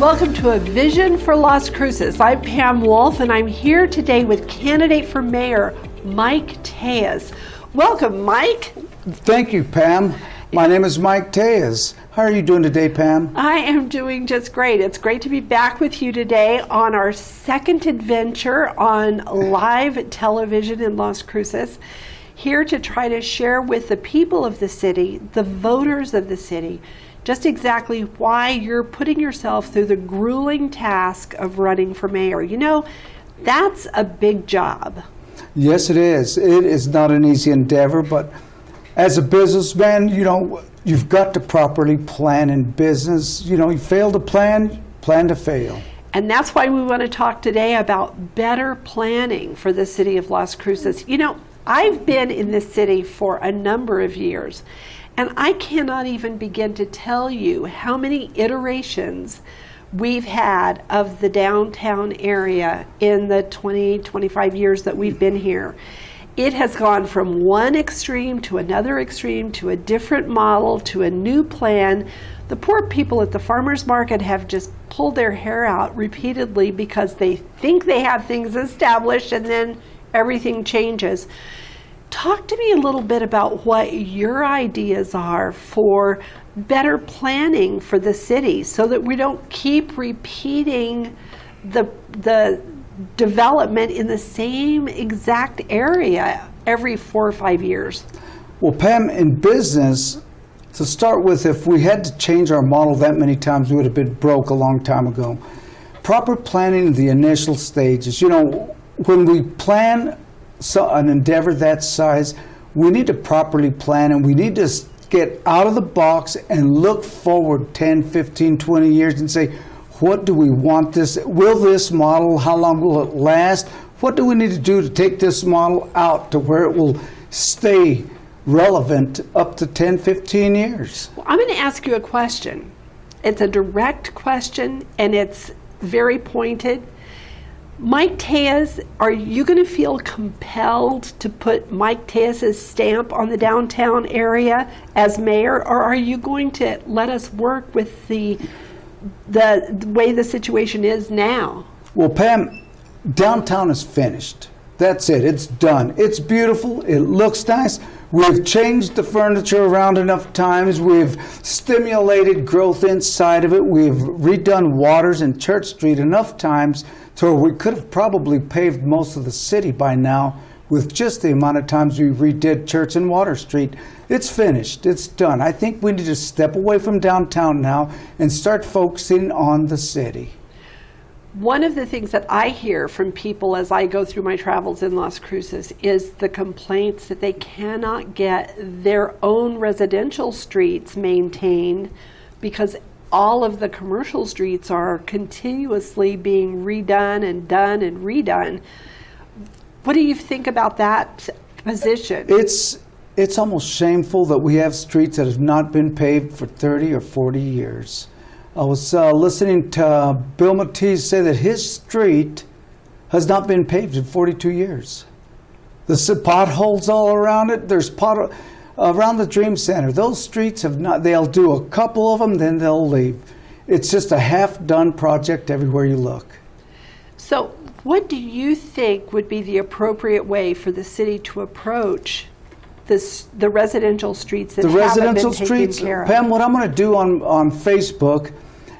Welcome to A Vision for Las Cruces. I'm Pam Wolf, and I'm here today with candidate for mayor, Mike Tellez. Welcome, Mike. Thank you, Pam. My name is Mike Tellez. How are you doing today, Pam? I am doing just great. It's great to be back with you today on our second adventure on live television in Las Cruces, here to try to share with the people of the city, the voters of the city, just exactly why you're putting yourself through the grueling task of running for mayor. You know, that's a big job. Yes, it is. It is not an easy endeavor, but as a businessman, you know, you've got to properly plan in business. You know, you fail to plan to fail. And that's why we want to talk today about better planning for the city of Las Cruces. You know, I've been in this city for a number of years, and I cannot even begin to tell you how many iterations we've had of the downtown area in the 20, 25 years that we've been here. It has gone from one extreme to another extreme, to a different model, to a new plan. The poor people at the farmers market have just pulled their hair out repeatedly because they think they have things established and then everything changes. Talk to me a little bit about what your ideas are for better planning for the city so that we don't keep repeating the development in the same exact area every 4 or 5 years. Well, Pam, in business, to start with, if we had to change our model that many times, we would have been broke a long time ago. Proper planning in the initial stages. You know, when we plan an endeavor that size, we need to properly plan, and we need to get out of the box and look forward 10, 15, 20 years and say, what do we want this? Will this model, how long will it last? What do we need to do to take this model out to where it will stay relevant up to 10, 15 years? Well, I'm going to ask you a question. It's a direct question, and it's very pointed. Mike Tellez, are you going to feel compelled to put Mike Tellez's stamp on the downtown area as mayor, or are you going to let us work with the way the situation is now? Well, Pam, downtown is finished. That's it. It's done. It's beautiful. It looks nice. We've changed the furniture around enough times. We've stimulated growth inside of it. We've redone Waters and Church Street enough times to where we could have probably paved most of the city by now with just the amount of times we redid Church and Water Street. It's finished. It's done. I think we need to step away from downtown now and start focusing on the city. One of the things that I hear from people as I go through my travels in Las Cruces is the complaints that they cannot get their own residential streets maintained because all of the commercial streets are continuously being redone and done and redone. What do you think about that position? It's almost shameful that we have streets that have not been paved for 30 or 40 years. I was listening to Bill Matisse say that his street has not been paved in 42 years. There's potholes all around it. There's around the Dream Center. Those streets have not, they'll do a couple of them, then they'll leave. It's just a half-done project everywhere you look. So what do you think would be the appropriate way for the city to approach the residential streets that haven't been taken care of? Pam, what I'm going to do on Facebook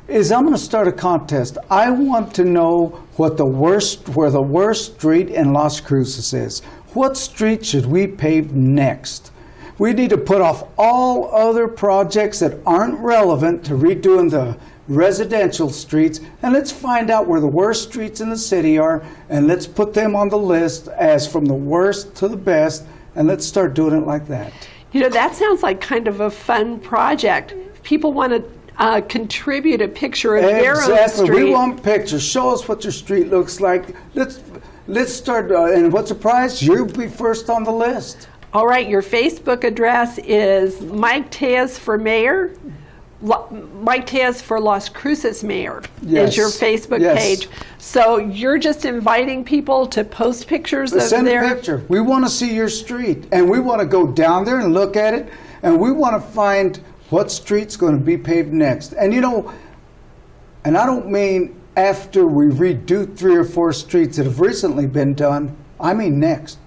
is I'm going to start a contest. I want to know where the worst street in Las Cruces is. What street should we pave next? We need to put off all other projects that aren't relevant to redoing the residential streets, and let's find out where the worst streets in the city are, and let's put them on the list as from the worst to the best, and let's start doing it like that. You know, that sounds like kind of a fun project. People want to contribute a picture of their own street. We want pictures. Show us what your street looks like. Let's start. And what's the prize? You'll be first on the list. All right. Your Facebook address is Mike Tellez for mayor. Mike Tellez for Las Cruces mayor is your Facebook page. So you're just inviting people to post pictures of their... Send a picture. We want to see your street, and we want to go down there and look at it, and we want to find what street's going to be paved next. And you know, And I don't mean after we redo 3 or 4 streets that have recently been done. I mean next.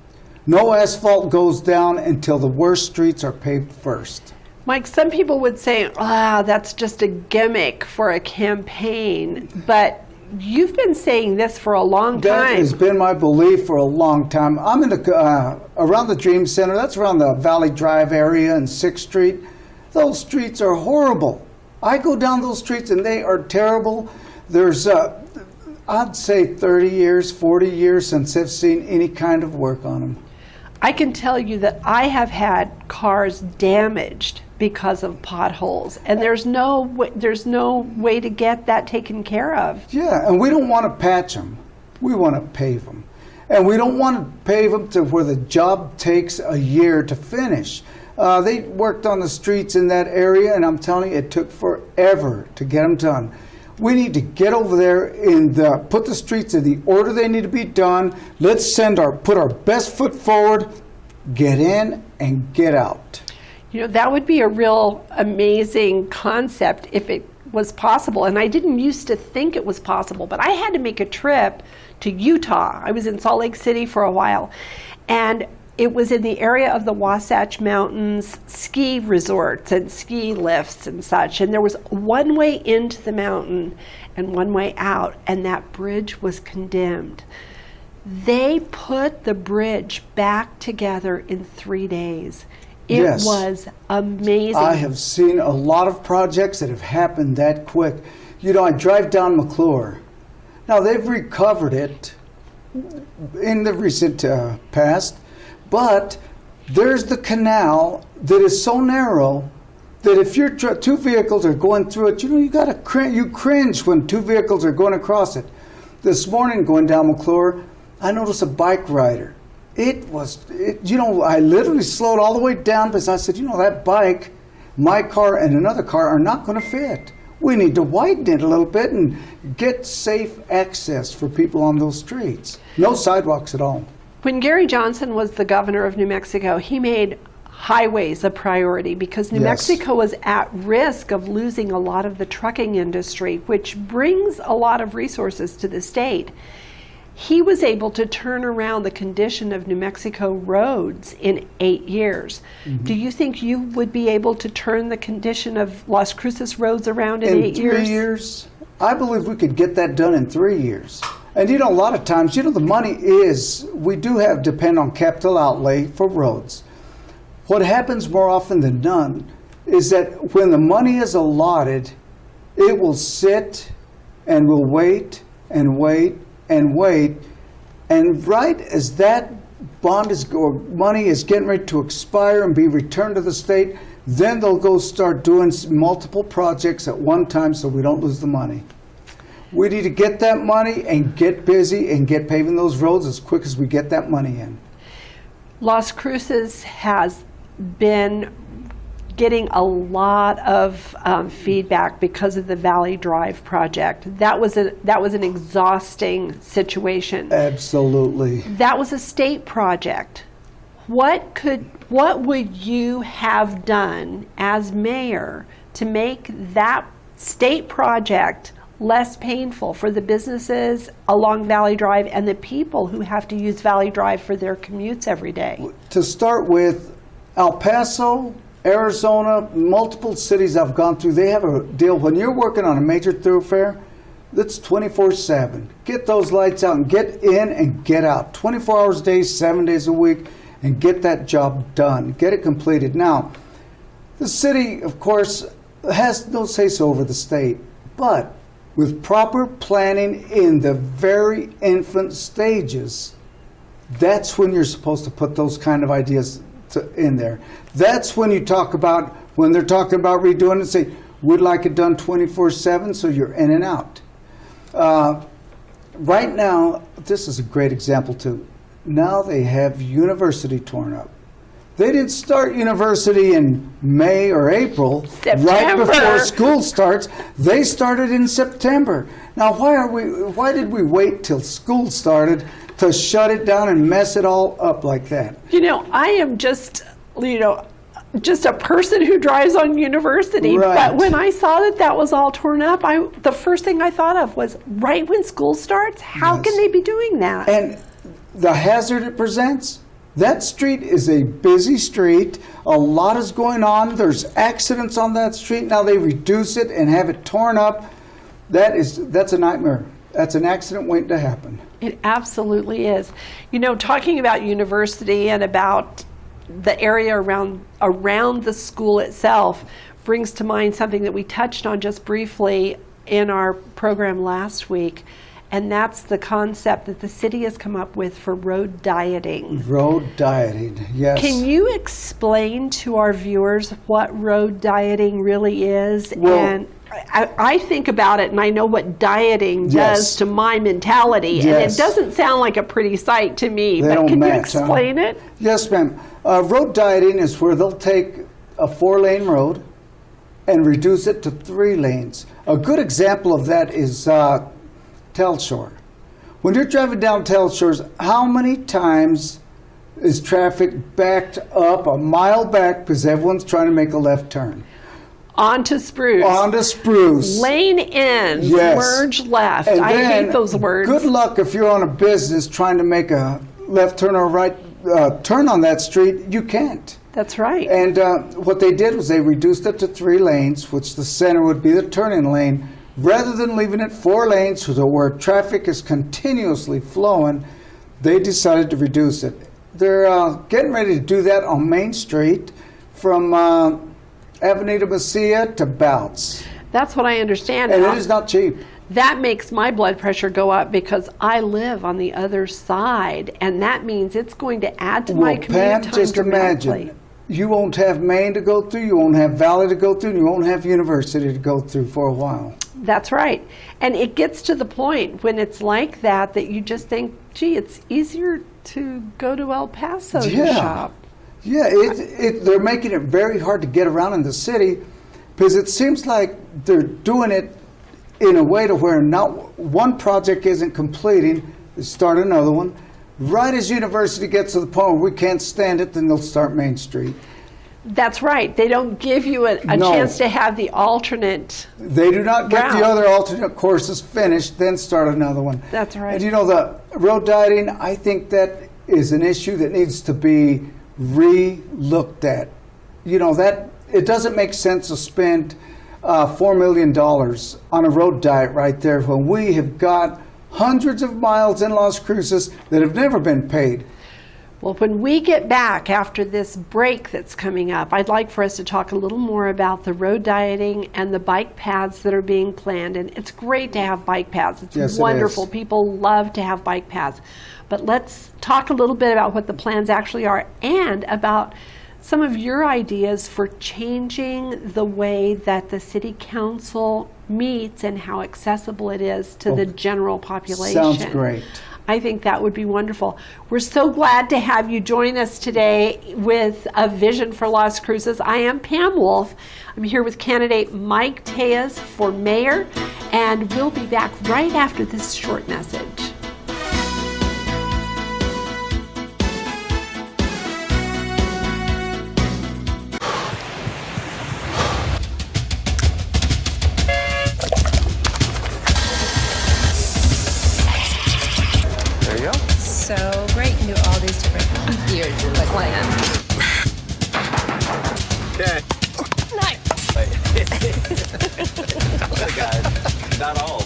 No asphalt goes down until the worst streets are paved first. Mike, some people would say, that's just a gimmick for a campaign, but you've been saying this for a long time. That has been my belief for a long time. I'm in the, around the Dream Center, that's around the Valley Drive area and 6th Street. Those streets are horrible. I go down those streets and they are terrible. There's, I'd say 30 years, 40 years since I've seen any kind of work on them. I can tell you that I have had cars damaged because of potholes, and there's no way to get that taken care of. Yeah, and we don't want to patch them. We want to pave them. And we don't want to pave them to where the job takes a year to finish. They worked on the streets in that area, and I'm telling you, it took forever to get them done. We need to get over there and put the streets in the order they need to be done. Let's put our best foot forward, get in and get out. You know, that would be a real amazing concept if it was possible. And I didn't used to think it was possible, but I had to make a trip to Utah. I was in Salt Lake City for a while, and it was in the area of the Wasatch Mountains ski resorts and ski lifts and such. And there was one way into the mountain and one way out, and that bridge was condemned. They put the bridge back together in 3 days. It Yes. was amazing. I have seen a lot of projects that have happened that quick. You know, I drive down McClure. Now, they've recovered it in the recent past, but there's the canal that is so narrow that if your 2 vehicles are going through it, you know, you cringe when 2 vehicles are going across it. This morning, going down McClure, I noticed a bike rider. I literally slowed all the way down because I said, you know, that bike, my car and another car are not going to fit. We need to widen it a little bit and get safe access for people on those streets. No sidewalks at all. When Gary Johnson was the governor of New Mexico, he made highways a priority because New Yes. Mexico was at risk of losing a lot of the trucking industry, which brings a lot of resources to the state. He was able to turn around the condition of New Mexico roads in 8 years. Mm-hmm. Do you think you would be able to turn the condition of Las Cruces roads around in 8 years? In 3 years? I believe we could get that done in 3 years. And you know, a lot of times, you know, the money we do have depend on capital outlay for roads. What happens more often than none is that when the money is allotted, it will sit and will wait and wait and wait, and right as that money is getting ready to expire and be returned to the state, then they'll go start doing multiple projects at one time so we don't lose the money. We need to get that money and get busy and get paving those roads as quick as we get that money in. Las Cruces has been getting a lot of feedback because of the Valley Drive project. That was an exhausting situation. Absolutely. That was a state project. What would you have done as mayor to make that state project less painful for the businesses along Valley Drive and the people who have to use Valley Drive for their commutes every day? To start with, El Paso, Arizona, multiple cities I've gone through, they have a deal. When you're working on a major thoroughfare, that's 24/7. Get those lights out and get in and get out. 24 hours a day, 7 days a week, and get that job done. Get it completed. Now, the city, of course, has no say-so over the state, but with proper planning in the very infant stages, that's when you're supposed to put those kind of ideas in there. That's when you talk about, when they're talking about redoing it, say, we'd like it done 24/7 so you're in and out. Right now, this is a great example too. Now they have university torn up. They didn't start university in May or April, right before school starts. They started in September. Now, why did we wait till school started to shut it down and mess it all up like that? You know, I am just, just a person who drives on University. Right. But when I saw that was all torn up, the first thing I thought of was right when school starts, how Yes. can they be doing that? And the hazard it presents, that street is a busy street. A lot is going on. There's accidents on that street. Now they reduce it and have it torn up. That's a nightmare. That's an accident waiting to happen. It absolutely is. You know, talking about University and about the area around the school itself brings to mind something that we touched on just briefly in our program last week, and that's the concept that the city has come up with for road dieting. Road dieting, yes. Can you explain to our viewers what road dieting really is? Well, And I think about it, and I know what dieting does Yes. to my mentality, and Yes. it doesn't sound like a pretty sight to me. They But don't can you match, huh? explain it? Yes, ma'am. Road dieting is where they'll take a 4-lane road and reduce it to 3 lanes. A good example of that is Tellez Shore. When you're driving down Tellez Shores, how many times is traffic backed up a mile back because everyone's trying to make a left turn? On to Spruce. On to Spruce. Lane in, Yes. merge left. And I then, hate those words. Good luck if you're on a business trying to make a left turn or right turn on that street. You can't. That's right. And what they did was they reduced it to 3 lanes, which the center would be the turning lane, rather than leaving it 4 lanes so that where traffic is continuously flowing. They decided to reduce it. They're getting ready to do that on Main Street from Avenida Mesilla to Bounce. That's what I understand. And it is not cheap. That makes my blood pressure go up because I live on the other side, and that means it's going to add to my commute Pam, time just dramatically. imagine. You won't have Maine to go through, you won't have Valley to go through, and you won't have University to go through for a while. That's right. And it gets to the point when it's like that you just think, gee, it's easier to go to El Paso to shop. Yeah, they're making it very hard to get around in the city because it seems like they're doing it in a way to where not one project isn't completing, they start another one. Right as University gets to the point where we can't stand it, then they'll start Main Street. That's right. They don't give you a No. chance to have the alternate. They do not get the Route. other alternate courses finished, then start another one. That's right. And you know, the road dieting, I think that is an issue that needs to be re-looked at. You know, that it doesn't make sense to spend $4 million on a road diet right there when we have got hundreds of miles in Las Cruces that have never been paid. Well, when we get back after this break that's coming up, I'd like for us to talk a little more about the road dieting and the bike paths that are being planned. And it's great to have bike paths. It's Yes, it wonderful. is. People love to have bike paths. But let's talk a little bit about what the plans actually are and about some of your ideas for changing the way that the city council meets and how accessible it is to the general population. Sounds great. I think that would be wonderful. We're so glad to have you join us today with a vision for Las Cruces. I am Pam Wolf. I'm here with candidate Mike Tellez for mayor, and we'll be back right after this short message. There you go. So great, you can do all these different gears like that. Okay. Nice. Guys, not all.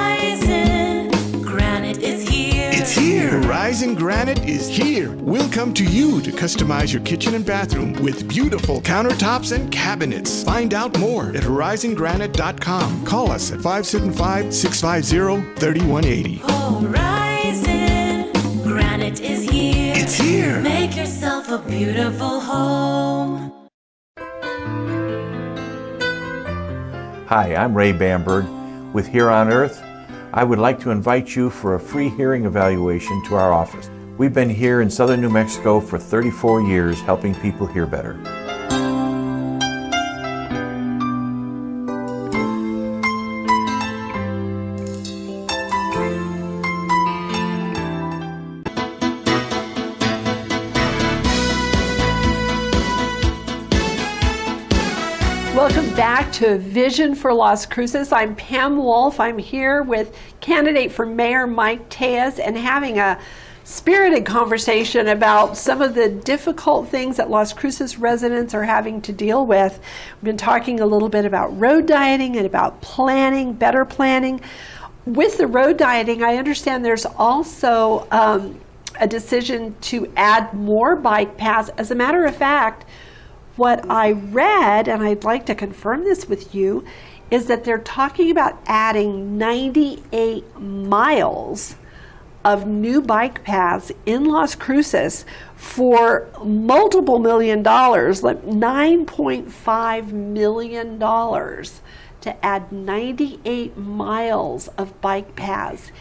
Horizon Granite is here. It's here! Horizon Granite is here. We'll come to you to customize your kitchen and bathroom with beautiful countertops and cabinets. Find out more at horizongranite.com. Call us at 575-650-3180. Horizon Granite is here. It's here. Make yourself a beautiful home. Hi, I'm Ray Bamberg with Here on Earth. I would like to invite you for a free hearing evaluation to our office. We've been here in southern New Mexico for 34 years helping people hear better. Welcome back to Vision for Las Cruces. I'm Pam Wolf. I'm here with candidate for mayor Mike Tellez and having a spirited conversation about some of the difficult things that Las Cruces residents are having to deal with. We've been talking a little bit about road dieting and about planning, better planning. With the road dieting, I understand there's also a decision to add more bike paths. As a matter of fact, what I read, and I'd like to confirm this with you, is that they're talking about adding 98 miles of new bike paths in Las Cruces for multiple $1 million, like $9.5 million, to add 98 miles of bike paths.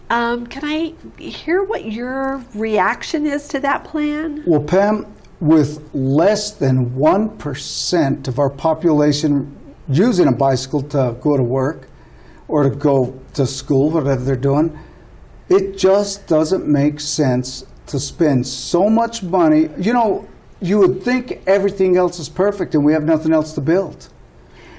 Can I hear what your reaction is to that plan? Well, Pam, with less than 1% of our population using a bicycle to go to work or to go to school, whatever they're doing, it just doesn't make sense to spend so much money. You know, you would think everything else is perfect and we have nothing else to build.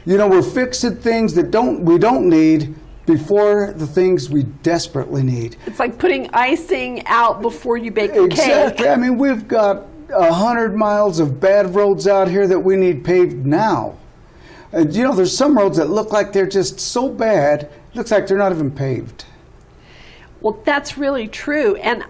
You know, we're fixing things that we don't need before the things we desperately need. It's like putting icing out before you bake the Exactly. cake. I mean, we've got 100 miles of bad roads out here that we need paved now. And you know, there's some roads that look like they're just so bad, it looks like they're not even paved. Well, that's really true. And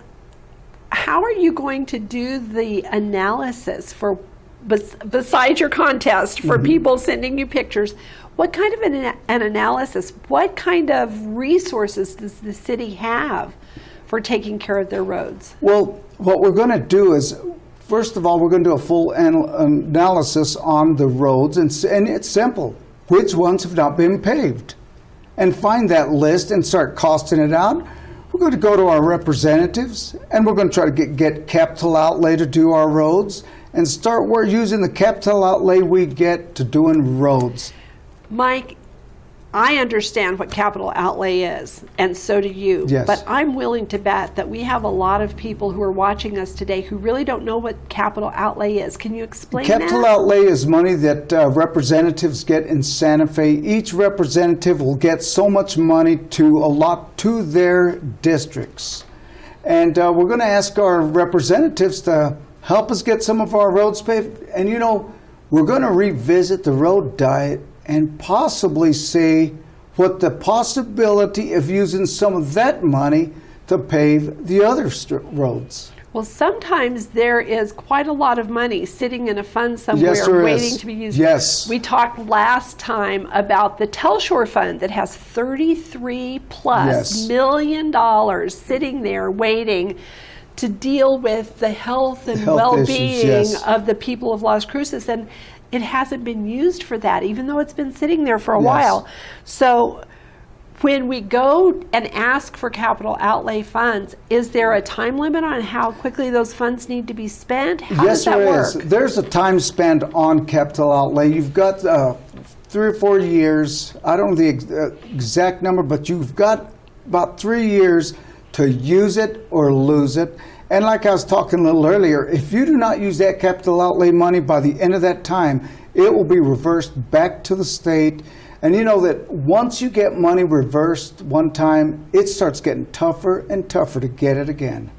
how are you going to do the analysis for, besides your contest, for people sending you pictures? What kind of an analysis, what kind of resources does the city have for taking care of their roads? Well, what we're going to do is, first of all, we're going to do a full analysis on the roads, and it's simple. Which ones have not been paved? And find that list and start costing it out. We're going to go to our representatives, and we're going to try to get capital outlay to do our roads, and start using the capital outlay we get to doing roads. Mike, I understand what capital outlay is, and so do you. Yes. But I'm willing to bet that we have a lot of people who are watching us today who really don't know what capital outlay is. Can you explain Capital that? outlay is money that representatives get in Santa Fe. Each representative will get so much money to allot to their districts. And we're going to ask our representatives to help us get some of our roads paved. And you know, we're going to revisit the road diet and possibly see what the possibility of using some of that money to pave the other roads. Well, sometimes there is quite a lot of money sitting in a fund somewhere Yes, there waiting is. to be used. Yes. We talked last time about the Tellez Fund that has $33+ million sitting there waiting to deal with the health and Health well-being issues, yes. of the people of Las Cruces. And it hasn't been used for that, even though it's been sitting there for a Yes. while. So when we go and ask for capital outlay funds, is there a time limit on how quickly those funds need to be spent? How does that work? Yes, there's a time spent on capital outlay. You've got 3 or 4 years. I don't know the exact number, but you've got about 3 years to use it or lose it. And like I was talking a little earlier, if you do not use that capital outlay money by the end of that time, it will be reversed back to the state. And you know that once you get money reversed one time, it starts getting tougher and tougher to get it again.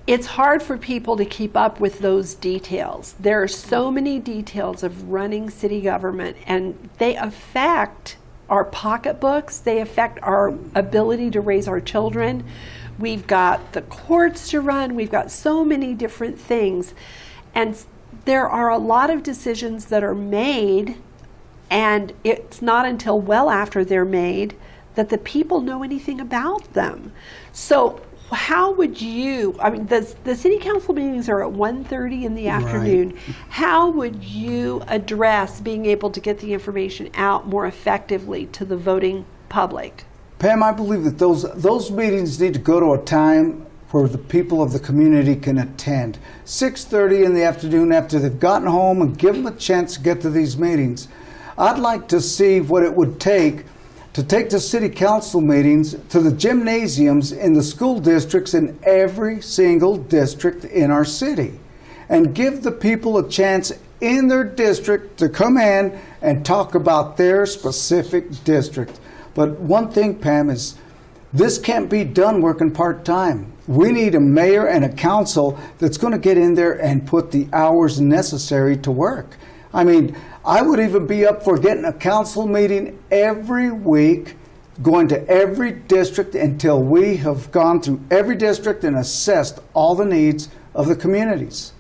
It's hard for people to keep up with those details. There are so many details of running city government, and they affect our pocketbooks. They affect our ability to raise our children. We've got the courts to run. We've got so many different things. And there are a lot of decisions that are made, and it's not until well after they're made that the people know anything about them. So how would you, I mean, the city council meetings are at 1:30 in the afternoon. How would you address being able to get the information out more effectively to the voting public? Pam, I believe that those meetings need to go to a time where the people of the community can attend. 6:30 in the afternoon after they've gotten home, and give them a chance to get to these meetings. I'd like to see what it would take to take the city council meetings to the gymnasiums in the school districts in every single district in our city, and give the people a chance in their district to come in and talk about their specific district. But one thing, Pam, is this can't be done working part-time. We need a mayor and a council that's going to get in there and put the hours necessary to work. I mean, I would even be up for getting a council meeting every week, going to every district until we have gone through every district and assessed all the needs of the communities.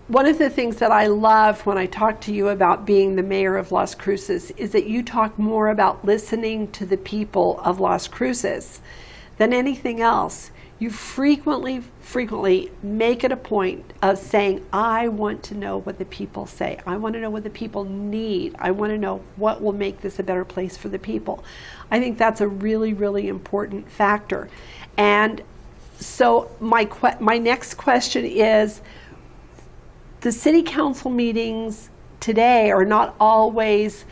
One of the things that I love when I talk to you about being the mayor of Las Cruces is that you talk more about listening to the people of Las Cruces than anything else. You frequently make it a point of saying, I want to know what the people say. I want to know what the people need. I want to know what will make this a better place for the people. I think that's a really, really important factor. And so my next question is, the city council meetings today are not always,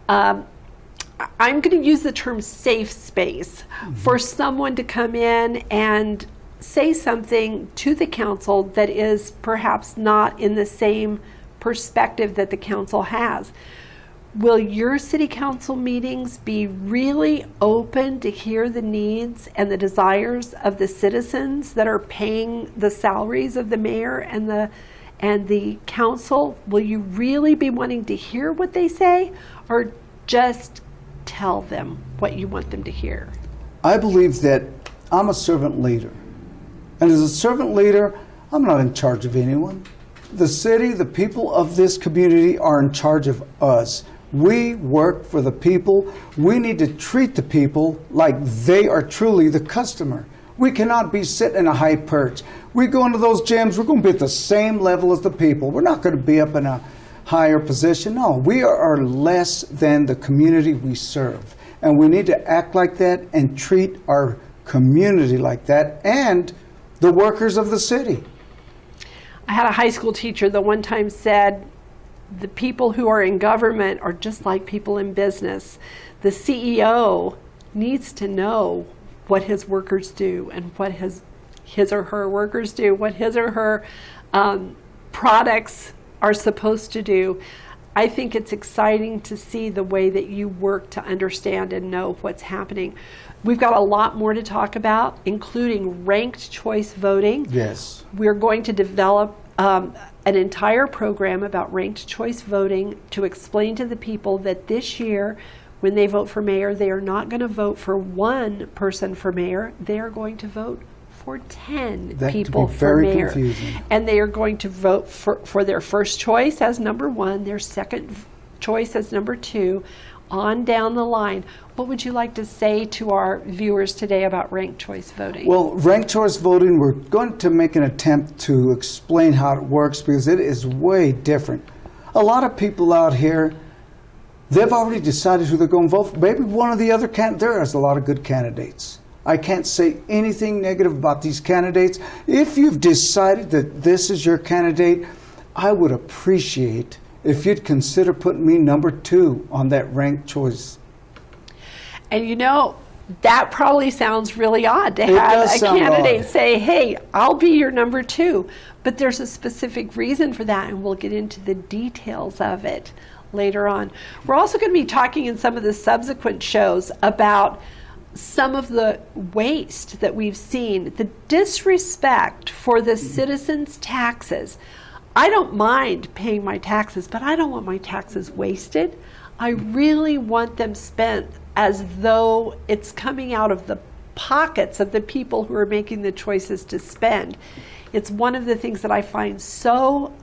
I'm going to use the term safe space for someone to come in and say something to the council that is perhaps not in the same perspective that the council has. Will your city council meetings be really open to hear the needs and the desires of the citizens that are paying the salaries of the mayor and the council? Will you really be wanting to hear what they say, or just tell them what you want them to hear? I believe that I'm a servant leader. And as a servant leader, I'm not in charge of anyone. The city, the people of this community are in charge of us. We work for the people. We need to treat the people like they are truly the customer. We cannot be sitting in a high perch. We go into those gyms, we're going to be at the same level as the people. We're not going to be up in a higher position. No, we are less than the community we serve. And we need to act like that and treat our community like that and the workers of the city. I had a high school teacher that one time said, the people who are in government are just like people in business. The CEO needs to know what his workers do and what his or her workers do, what his or her products are supposed to do. I think it's exciting to see the way that you work to understand and know what's happening. We've got a lot more to talk about, including ranked choice voting. Yes. We're going to develop an entire program about ranked choice voting to explain to the people that this year, when they vote for mayor, they are not going to vote for one person for mayor. They are going to vote for 10 people for mayor. Confusing. And they are going to vote for their first choice as number one, their second choice as number two, on down the line. What would you like to say to our viewers today about ranked choice voting? Well, ranked choice voting, we're going to make an attempt to explain how it works because it is way different. A lot of people out here, they've already decided who they're going to vote for. Maybe one of the other candidates. There is a lot of good candidates. I can't say anything negative about these candidates. If you've decided that this is your candidate, I would appreciate if you'd consider putting me number 2 on that ranked choice. And you know, that probably sounds really odd to have a candidate say, hey, I'll be your number 2. But there's a specific reason for that, and we'll get into the details of it later on. We're also going to be talking in some of the subsequent shows about some of the waste that we've seen, the disrespect for the citizens' taxes. I don't mind paying my taxes, but I don't want my taxes wasted. I really want them spent as though it's coming out of the pockets of the people who are making the choices to spend. It's one of the things that I find so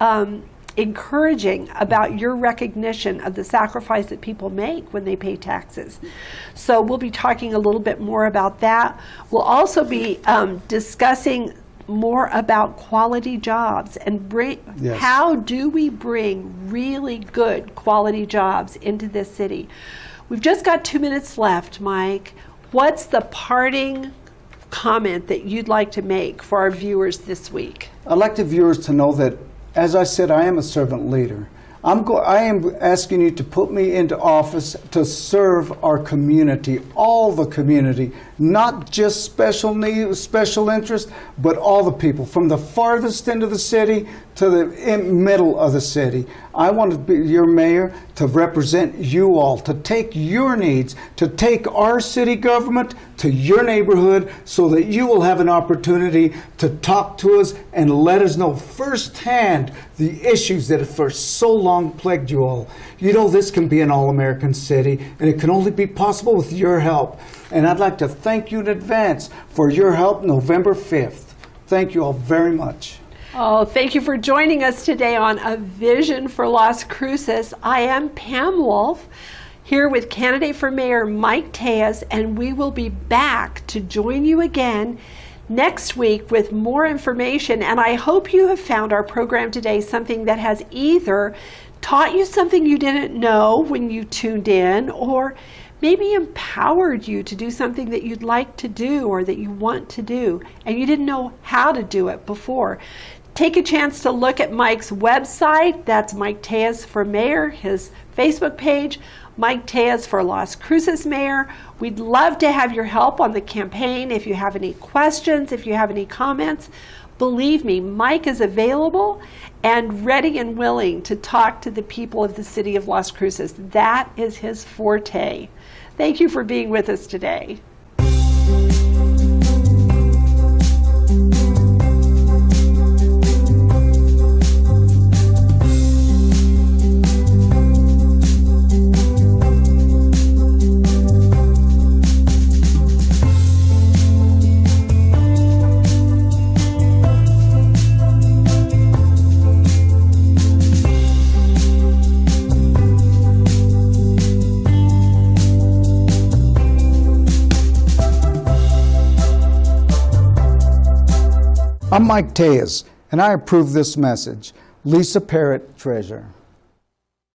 encouraging about your recognition of the sacrifice that people make when they pay taxes. So we'll be talking a little bit more about that. We'll also be discussing more about quality jobs and Yes. how do we bring really good quality jobs into this city. We've just got 2 minutes left, Mike. What's the parting comment that you'd like to make for our viewers this week? I'd like the viewers to know that, as I said, I am a servant leader. I am asking you to put me into office to serve our community, all the community, not just special needs, special interest, but all the people, from the farthest end of the city to the middle of the city. I want to be your mayor to represent you all, to take your needs, to take our city government to your neighborhood so that you will have an opportunity to talk to us and let us know firsthand the issues that have for so long plagued you all. You know, this can be an all-American city, and it can only be possible with your help. And I'd like to thank you in advance for your help November 5th. Thank you all very much. Oh, thank you for joining us today on A Vision for Las Cruces. I am Pam Wolf, here with candidate for mayor Mike Tellez, and we will be back to join you again next week with more information. And I hope you have found our program today something that has either taught you something you didn't know when you tuned in, or maybe empowered you to do something that you'd like to do or that you want to do and you didn't know how to do it before. Take a chance to look at Mike's website. That's Mike Tellez for Mayor, his Facebook page, Mike Tellez for Las Cruces Mayor. We'd love to have your help on the campaign. If you have any questions, if you have any comments, believe me, Mike is available and ready and willing to talk to the people of the city of Las Cruces. That is his forte. Thank you for being with us today. I'm Mike Tellez, and I approve this message. Lisa Parrott, Treasurer.